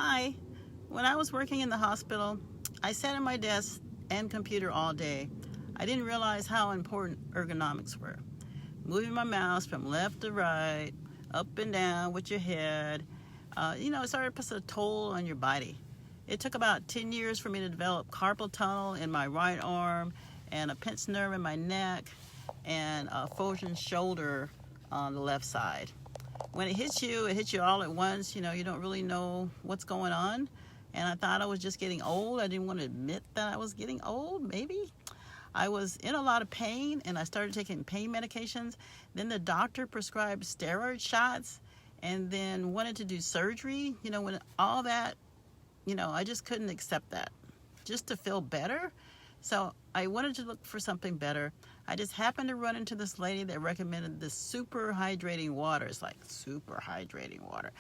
Hi. When I was working in the hospital, I sat at my desk and computer all day. I didn't realize how important ergonomics were. Moving my mouse from left to right, up and down with your head, it started to put a toll on your body. It took about 10 years for me to develop carpal tunnel in my right arm and a pinched nerve in my neck and a frozen shoulder on the left side. When it hits you all at once. You don't really know what's going on. And I thought I was just getting old. I didn't want to admit that I was getting old, maybe. I was in a lot of pain and I started taking pain medications. Then the doctor prescribed steroid shots and then wanted to do surgery. When all that, I just couldn't accept that just to feel better. So I wanted to look for something better. I just happened to run into this lady that recommended this super hydrating water. It's like super hydrating water.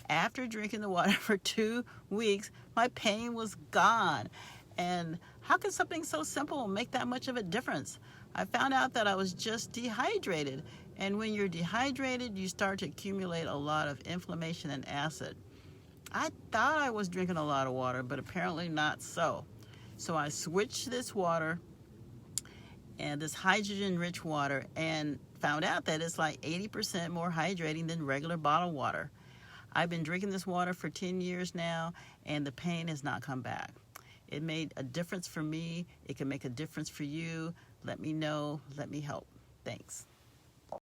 After drinking the water for 2 weeks, my pain was gone. And how can something so simple make that much of a difference? I found out that I was just dehydrated. And when you're dehydrated, you start to accumulate a lot of inflammation and acid. I thought I was drinking a lot of water, but apparently not so. So I switched this water and this hydrogen-rich water and found out that it's like 80% more hydrating than regular bottled water. I've been drinking this water for 10 years now, and the pain has not come back. It made a difference for me. It can make a difference for you. Let me know. Let me help. Thanks.